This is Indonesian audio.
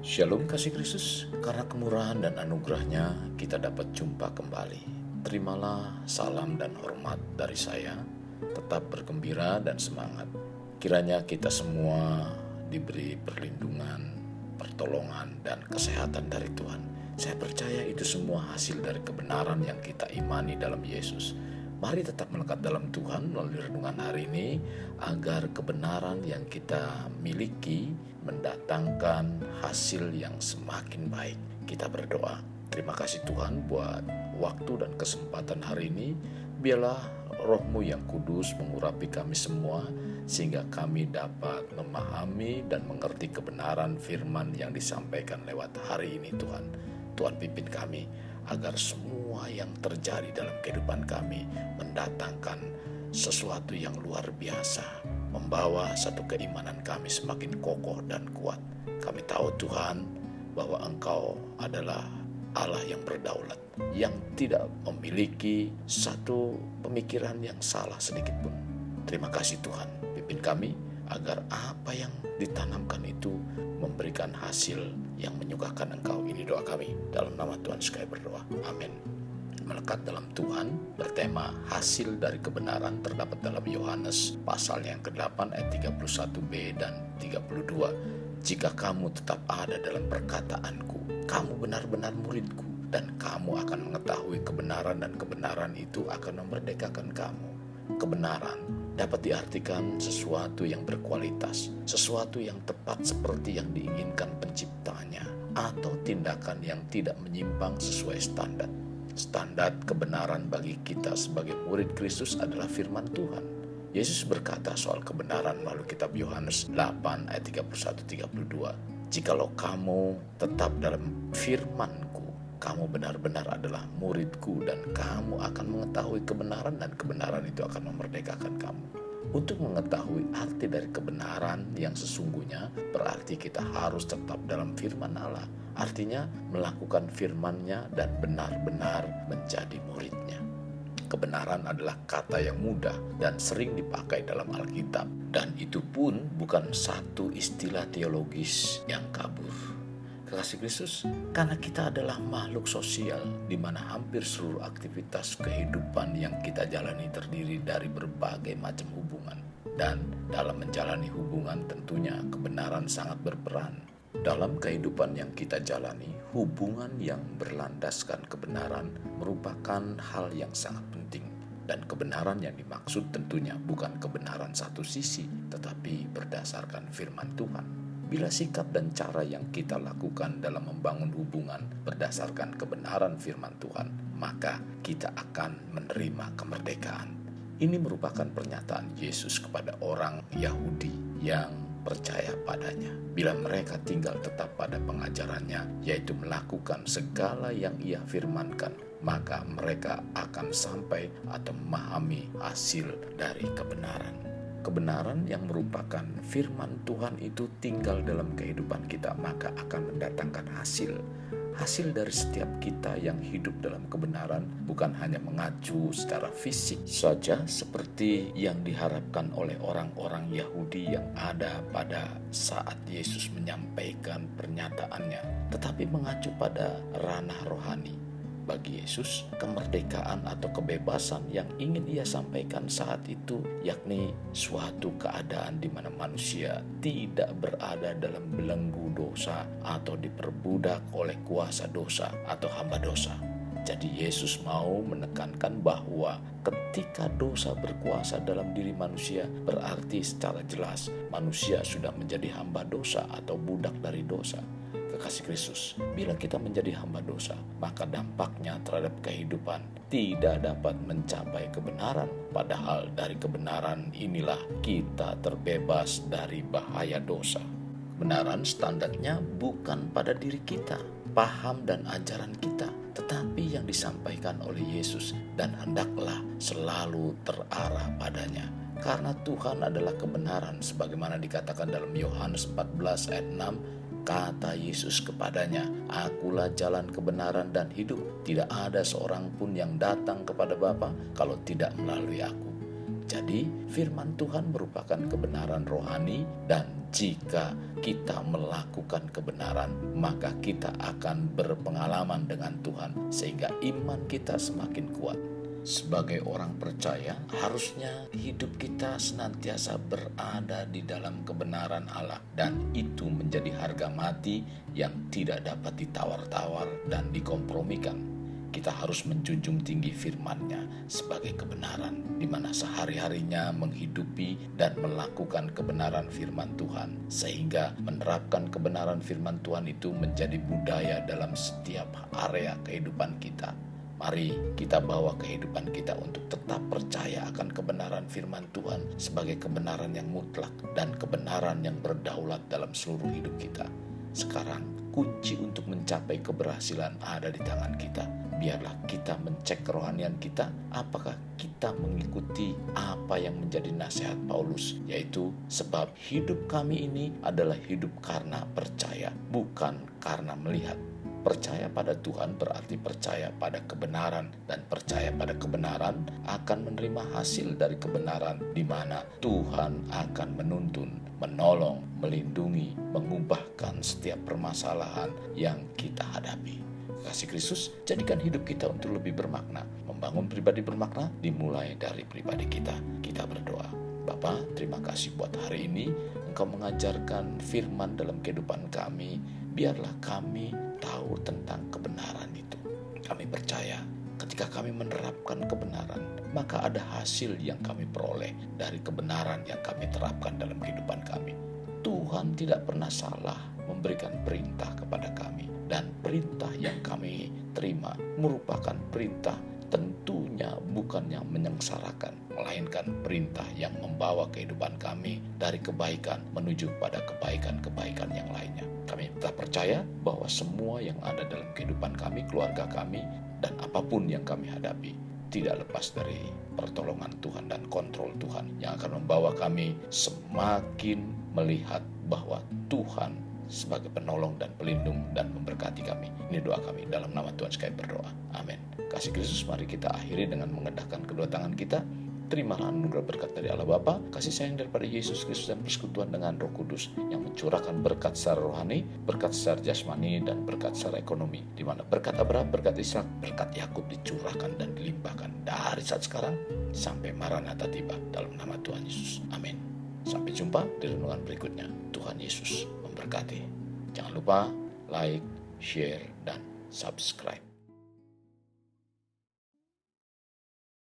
Shalom kasih Kristus, karena kemurahan dan anugerahnya kita dapat jumpa kembali. Terimalah salam dan hormat dari saya, tetap bergembira dan semangat. Kiranya kita semua diberi perlindungan, pertolongan dan kesehatan dari Tuhan. Saya percaya itu semua hasil dari kebenaran yang kita imani dalam Yesus. Mari tetap melekat dalam Tuhan melalui renungan hari ini, agar kebenaran yang kita miliki mendatangkan hasil yang semakin baik. Kita berdoa. Terima kasih Tuhan buat waktu dan kesempatan hari ini. Biarlah Roh-Mu yang kudus mengurapi kami semua, sehingga kami dapat memahami dan mengerti kebenaran firman yang disampaikan lewat hari ini Tuhan. Tuhan pimpin kami agar semua yang terjadi dalam kehidupan kami mendatangkan sesuatu yang luar biasa, membawa satu keimanan kami semakin kokoh dan kuat. Kami tahu Tuhan bahwa Engkau adalah Allah yang berdaulat, yang tidak memiliki satu pemikiran yang salah sedikit pun. Terima kasih Tuhan, pimpin kami agar apa yang ditanamkan itu memberikan hasil yang menyukakan Engkau. Ini doa kami dalam nama Tuhan sekali berdoa, amin. Melekat dalam Tuhan bertema hasil dari kebenaran terdapat dalam Yohanes pasal yang ke-8 ayat 31b dan 32. Jika kamu tetap ada dalam perkataanku, kamu benar-benar muridku, dan kamu akan mengetahui kebenaran, dan kebenaran itu akan memerdekakan kamu. Kebenaran dapat diartikan sesuatu yang berkualitas, sesuatu yang tepat seperti yang diinginkan penciptanya, atau tindakan yang tidak menyimpang sesuai standar. Standar kebenaran bagi kita sebagai murid Kristus adalah firman Tuhan. Yesus berkata soal kebenaran melalui kitab Yohanes 8 ayat 31-32. Jikalau kamu tetap dalam firman-Ku, kamu benar-benar adalah muridku, dan kamu akan mengetahui kebenaran, dan kebenaran itu akan memerdekakan kamu. Untuk mengetahui arti dari kebenaran yang sesungguhnya, berarti kita harus tetap dalam firman Allah. Artinya melakukan firman-Nya dan benar-benar menjadi murid-Nya. Kebenaran adalah kata yang mudah dan sering dipakai dalam Alkitab, dan itu pun bukan satu istilah teologis yang kabur. Kekasih Kristus, karena kita adalah makhluk sosial di mana hampir seluruh aktivitas kehidupan yang kita jalani terdiri dari berbagai macam hubungan. Dan dalam menjalani hubungan tentunya kebenaran sangat berperan. Dalam kehidupan yang kita jalani, hubungan yang berlandaskan kebenaran merupakan hal yang sangat penting. Dan kebenaran yang dimaksud tentunya bukan kebenaran satu sisi, tetapi berdasarkan firman Tuhan. Bila sikap dan cara yang kita lakukan dalam membangun hubungan berdasarkan kebenaran firman Tuhan, maka kita akan menerima kemerdekaan. Ini merupakan pernyataan Yesus kepada orang Yahudi yang percaya padanya. Bila mereka tinggal tetap pada pengajarannya, yaitu melakukan segala yang Ia firmankan, maka mereka akan sampai atau memahami hasil dari kebenaran. Kebenaran yang merupakan firman Tuhan itu tinggal dalam kehidupan kita, maka akan mendatangkan hasil. Hasil dari setiap kita yang hidup dalam kebenaran bukan hanya mengacu secara fisik saja seperti yang diharapkan oleh orang-orang Yahudi yang ada pada saat Yesus menyampaikan pernyataannya, tetapi mengacu pada ranah rohani. Bagi Yesus, kemerdekaan atau kebebasan yang ingin Ia sampaikan saat itu, yakni suatu keadaan di mana manusia tidak berada dalam belenggu dosa atau diperbudak oleh kuasa dosa atau hamba dosa. Jadi Yesus mau menekankan bahwa ketika dosa berkuasa dalam diri manusia, berarti secara jelas manusia sudah menjadi hamba dosa atau budak dari dosa. Kekasih Kristus, bila kita menjadi hamba dosa, maka dampaknya terhadap kehidupan tidak dapat mencapai kebenaran. Padahal dari kebenaran inilah kita terbebas dari bahaya dosa. Kebenaran standarnya bukan pada diri kita, paham dan ajaran kita, tetapi yang disampaikan oleh Yesus, dan hendaklah selalu terarah padanya. Karena Tuhan adalah kebenaran, sebagaimana dikatakan dalam Yohanes 14 ayat 6, kata Yesus kepadanya, "Akulah jalan kebenaran dan hidup. Tidak ada seorang pun yang datang kepada Bapa kalau tidak melalui aku." Jadi firman Tuhan merupakan kebenaran rohani, dan jika kita melakukan kebenaran, maka kita akan berpengalaman dengan Tuhan sehingga iman kita semakin kuat. Sebagai orang percaya, harusnya hidup kita senantiasa berada di dalam kebenaran Allah, dan itu menjadi harga mati yang tidak dapat ditawar-tawar dan dikompromikan. Kita harus menjunjung tinggi firman-Nya sebagai kebenaran, di mana sehari-harinya menghidupi dan melakukan kebenaran firman Tuhan, sehingga menerapkan kebenaran firman Tuhan itu menjadi budaya dalam setiap area kehidupan kita. Mari kita bawa kehidupan kita untuk tetap percaya akan kebenaran firman Tuhan sebagai kebenaran yang mutlak dan kebenaran yang berdaulat dalam seluruh hidup kita. Sekarang, kunci untuk mencapai keberhasilan ada di tangan kita. Biarlah kita mencek kerohanian kita, apakah kita mengikuti apa yang menjadi nasihat Paulus, yaitu sebab hidup kami ini adalah hidup karena percaya, bukan karena melihat. Percaya pada Tuhan berarti percaya pada kebenaran, dan percaya pada kebenaran akan menerima hasil dari kebenaran, di mana Tuhan akan menuntun, menolong, melindungi, mengubahkan setiap permasalahan yang kita hadapi. Kasih Kristus, jadikan hidup kita untuk lebih bermakna. Membangun pribadi bermakna dimulai dari pribadi kita. Kita berdoa. Bapa, terima kasih buat hari ini. Engkau mengajarkan firman dalam kehidupan kami. Biarlah kami tahu tentang kebenaran itu. Kami percaya ketika kami menerapkan kebenaran, maka ada hasil yang kami peroleh dari kebenaran yang kami terapkan dalam kehidupan kami. Tuhan tidak pernah salah memberikan perintah kepada kami, dan perintah yang kami terima merupakan perintah tentunya bukan yang menyengsarakan, melainkan perintah yang membawa kehidupan kami dari kebaikan menuju pada kebaikan-kebaikan yang lainnya. Kami tetap percaya bahwa semua yang ada dalam kehidupan kami, keluarga kami, dan apapun yang kami hadapi tidak lepas dari pertolongan Tuhan dan kontrol Tuhan yang akan membawa kami semakin melihat bahwa Tuhan sebagai penolong dan pelindung dan memberkati kami. Ini doa kami dalam nama Tuhan sekali berdoa. Amin. Kasih Kristus, mari kita akhiri dengan mengendahkan kedua tangan kita. Terimalah anugerah berkat dari Allah Bapa, kasih sayang daripada Yesus Kristus, dan persekutuan dengan Roh Kudus yang mencurahkan berkat secara rohani, berkat secara jasmani, dan berkat secara ekonomi. Di mana berkat Abraham, berkat Ishak, berkat Yakub dicurahkan dan dilimpahkan dari saat sekarang sampai Maranatha tiba dalam nama Tuhan Yesus. Amin. Sampai jumpa di renungan berikutnya. Tuhan Yesus memberkati. Jangan lupa like, share, dan subscribe.